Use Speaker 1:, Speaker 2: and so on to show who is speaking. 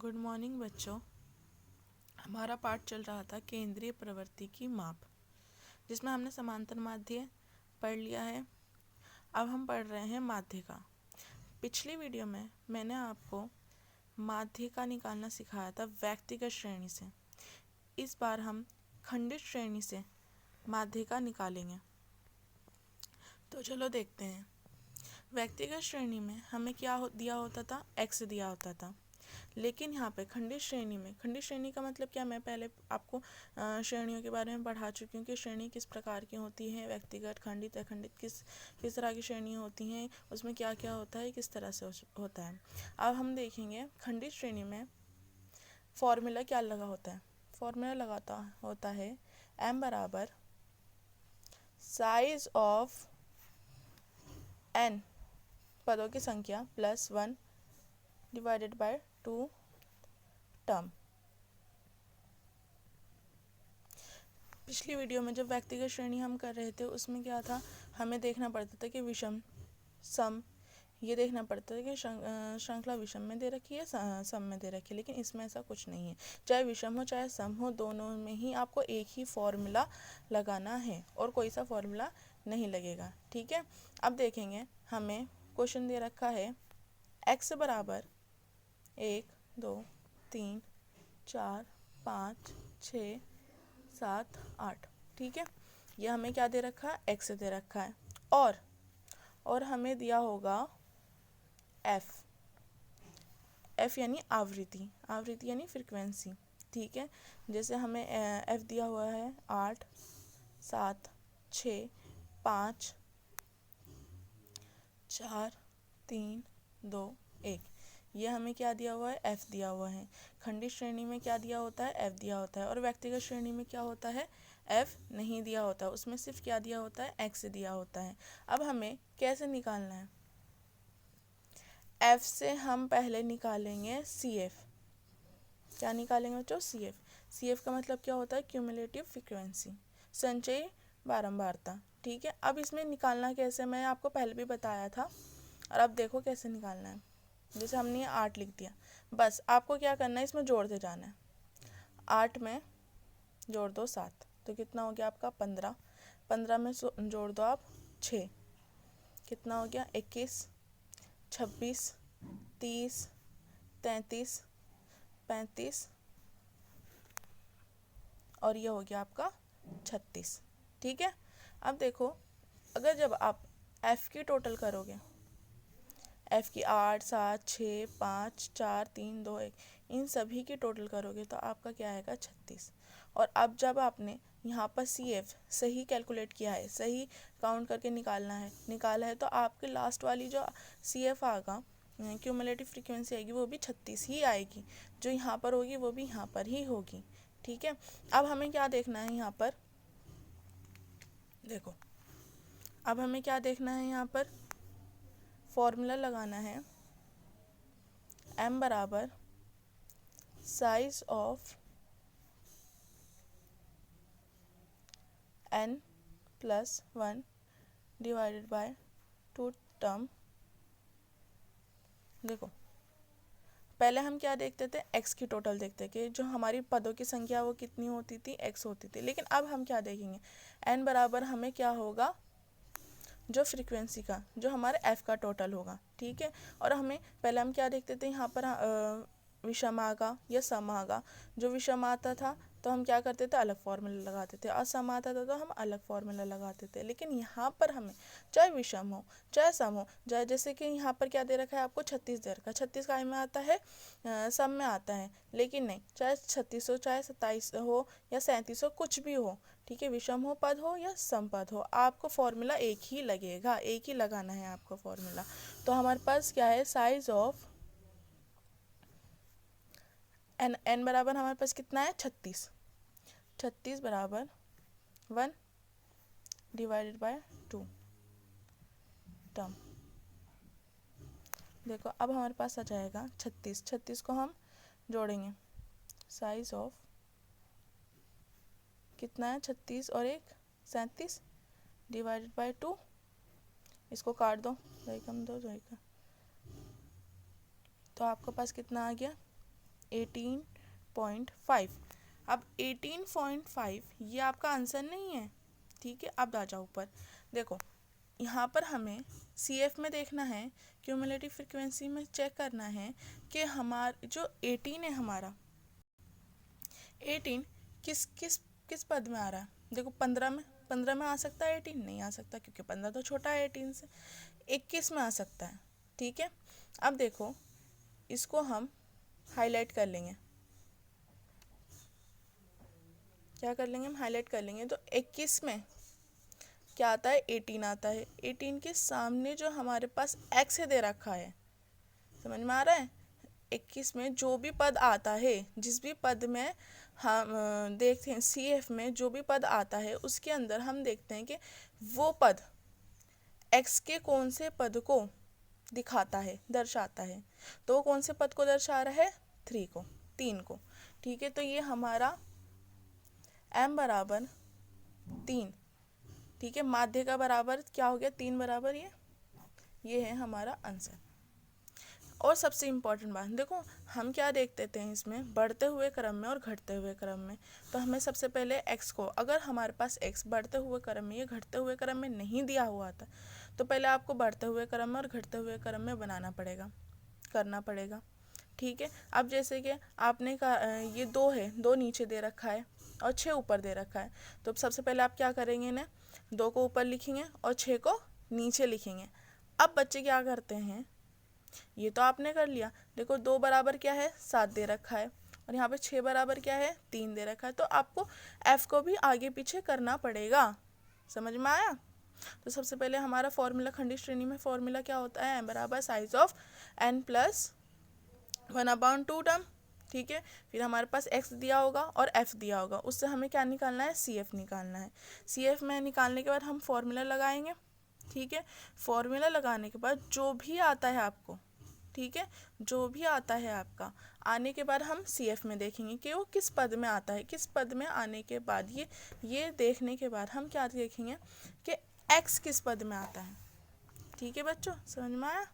Speaker 1: Good morning बच्चों। हमारा पाठ चल रहा था केंद्रीय प्रवृत्ति की माप, जिसमें हमने समांतर माध्य पढ़ लिया है। अब हम पढ़ रहे हैं माध्यिका। पिछली वीडियो में मैंने आपको माध्यिका निकालना सिखाया था व्यक्तिगत श्रेणी से। इस बार हम खंडित श्रेणी से माध्यिका निकालेंगे। तो चलो देखते हैं। व्यक्तिगत श्रेणी में हमें क्या दिया होता था, x दिया होता था। लेकिन यहाँ पे खंडित श्रेणी में, खंडित श्रेणी का मतलब क्या, मैं पहले आपको श्रेणियों के बारे में पढ़ा चुकी हूँ कि श्रेणी किस प्रकार की होती है, व्यक्तिगत, खंडित, अखंडित, किस तरह की श्रेणियाँ होती हैं, उसमें क्या क्या होता है, किस तरह से होता है। अब हम देखेंगे खंडित श्रेणी में फॉर्मूला क्या लगा होता है। फॉर्मूला लगाता होता है m बराबर साइज ऑफ n पदों की संख्या प्लस 1 डिवाइडेड बाय 2 टर्म। पिछली वीडियो में जब व्यक्तिगत श्रेणी हम कर रहे थे उसमें क्या था, हमें देखना पड़ता था कि विषम, सम, ये देखना पड़ता था कि श्रृंखला विषम में दे रखी है, सम में दे रखी है। लेकिन इसमें ऐसा कुछ नहीं है। चाहे विषम हो चाहे सम हो, दोनों में ही आपको एक ही फॉर्मूला लगाना है और कोई सा फॉर्मूला नहीं लगेगा। ठीक है। अब देखेंगे, हमें क्वेश्चन दे रखा है x बराबर 1 2 3 4 5 6 7 8। ठीक है, ये हमें क्या दे रखा है, x दे रखा है। और हमें दिया होगा f यानी आवृत्ति, आवृत्ति यानी फ्रीक्वेंसी। ठीक है, जैसे हमें f दिया हुआ है 8 7 6 5 4 3 2 1। ये हमें क्या दिया हुआ है, f दिया हुआ है। खंडित श्रेणी में क्या दिया होता है, f दिया होता है। और व्यक्तिगत श्रेणी में क्या होता है, f नहीं दिया होता, उसमें सिर्फ क्या दिया होता है, x दिया होता है। अब हमें कैसे निकालना है, f से हम पहले निकालेंगे CF। क्या निकालेंगे बच्चों, CF का मतलब क्या होता है, क्यूमुलेटिव फ्रीक्वेंसी, संचयी बारंबारता। ठीक है, अब इसमें निकालना कैसे, मैं आपको पहले भी बताया था और अब देखो कैसे निकालना है। जैसे हमने ये 8 लिख दिया, बस आपको क्या करना है, इसमें जोड़ते जाना है। 8 में जोड़ दो 7, तो कितना हो गया आपका 15। 15 में जोड़ दो आप 6, कितना हो गया 21, 26, 30, 33, 35 और ये हो गया आपका 36। ठीक है, अब देखो, अगर जब आप f की टोटल करोगे, f की 8 7 6 5 4 3 2 1, इन सभी की टोटल करोगे तो आपका क्या आएगा 36। और अब जब आपने यहाँ पर CF सही कैलकुलेट किया है, सही काउंट करके निकाला है तो आपके लास्ट वाली जो CF आएगा, क्यूमुलेटिव फ्रीक्वेंसी आएगी, वो भी 36 ही आएगी। जो यहाँ पर होगी वो भी यहाँ पर ही होगी। ठीक है, अब हमें क्या देखना है यहाँ पर, देखो अब हमें क्या देखना है, यहाँ पर फॉर्मूला लगाना है m बराबर size of n plus 1 divided by 2 term. देखो पहले हम क्या देखते थे, x की टोटल देखते कि जो हमारी पदों की संख्या वो कितनी होती थी, x होती थी। लेकिन अब हम क्या देखेंगे, n बराबर हमें क्या होगा, जो फ्रीक्वेंसी का, जो हमारे f का टोटल होगा। ठीक है, और हमें पहले हम क्या देखते थे, यहाँ पर विषम आगा या सम आगा। जो विषम आता था तो हम क्या करते थे, अलग फॉर्मूला लगाते थे, असम आता था तो हम अलग फॉर्मूला लगाते थे। लेकिन यहाँ पर हमें चाहे विषम हो चाहे सम हो, चाहे जैसे कि यहाँ पर क्या दे रखा है आपको, 36 दे रखा है। 36 काय में आता है, सम में आता है। लेकिन नहीं, चाहे 36 हो चाहे 27 हो या 37 हो, कुछ भी हो, ठीक है, विषम हो पद हो या सम पद हो, आपको फॉर्मूला एक ही लगेगा, एक ही लगाना है आपको फॉर्मूला। तो हमारे पास क्या है, साइज ऑफ n बराबर हमारे पास कितना है, 36। 36 बराबर 1 डिवाइडेड बाय 2 टर्म। देखो अब हमारे पास आ जाएगा 36। 36 को हम जोड़ेंगे, साइज ऑफ कितना है, 36 और 1 37 डिवाइडेड बाय 2, इसको काट दो, 2 कम 2 2 का, तो आपके पास कितना आ गया 18.5। अब 18.5 ये आपका आंसर नहीं है, ठीक है। अब आ जाओ ऊपर, देखो यहाँ पर हमें CF में देखना है, क्यूमुलेटिव फ्रीक्वेंसी में चेक करना है कि हमारा जो 18 है, हमारा 18 किस किस किस पद में आ रहा है। देखो 15 में आ सकता है 18, नहीं आ सकता क्योंकि 15 तो छोटा है 18 से। 21 में आ सकता है, ठीक है। अब देखो इसको हम हाईलाइट कर लेंगे, क्या कर लेंगे हम, हाईलाइट कर लेंगे। तो 21 में क्या आता है, 18 आता है। 18 के सामने जो हमारे पास x दे रखा है, समझ में आ रहा है। 21 में जो भी पद आता है, जिस भी पद में हम देखते हैं CF में जो भी पद आता है, उसके अंदर हम देखते हैं कि वो पद x के कौन से पद को दिखाता है, दर्शाता है। तो वो कौन से पद को दर्शा रहा है, 3 को, ठीक है। तो ये हमारा m बराबर 3, ठीक है। माध्य का बराबर क्या हो गया, 3 बराबर ये है हमारा आंसर। और सबसे इम्पॉर्टेंट बात देखो, हम क्या देखते हैं इसमें, बढ़ते हुए क्रम में और घटते हुए क्रम में। तो हमें सबसे पहले x को, अगर हमारे पास x बढ़ते हुए क्रम में या घटते हुए क्रम में नहीं दिया हुआ था, तो पहले आपको बढ़ते हुए क्रम में और घटते हुए क्रम में बनाना पड़ेगा, करना पड़ेगा, ठीक है। अब जैसे कि आपने कहा ये 2 है, 2 नीचे दे रखा है और 6 ऊपर दे रखा है। तो सबसे पहले आप क्या करेंगे ना, 2 को ऊपर लिखेंगे और 6 को नीचे लिखेंगे। अब बच्चे क्या करते हैं, ये तो आपने कर लिया, देखो 2 बराबर क्या है, 7 दे रखा है, और यहाँ पे 6 बराबर क्या है, 3 दे रखा है। तो आपको f को भी आगे पीछे करना पड़ेगा, समझ में आया। तो सबसे पहले हमारा फॉर्मूला, खंडित श्रेणी में फॉर्मूला क्या होता है, m बराबर size of n plus 1/2 term, ठीक है। फिर हमारे पास x दिया होगा और f दिया होगा, उससे हमें क्या निकालना है, CF निकालना है। CF में निकालने के बाद हम फॉर्मूला लगाएंगे, ठीक है। फॉर्मूला लगाने के बाद जो भी आता है आपको, ठीक है, जो भी आता है आपका, आने के बाद हम CF में देखेंगे कि वो किस पद में आता है। किस पद में आने के बाद ये देखने के बाद हम क्या देखेंगे कि x किस पद में आता है, ठीक है बच्चों, समझ में आया।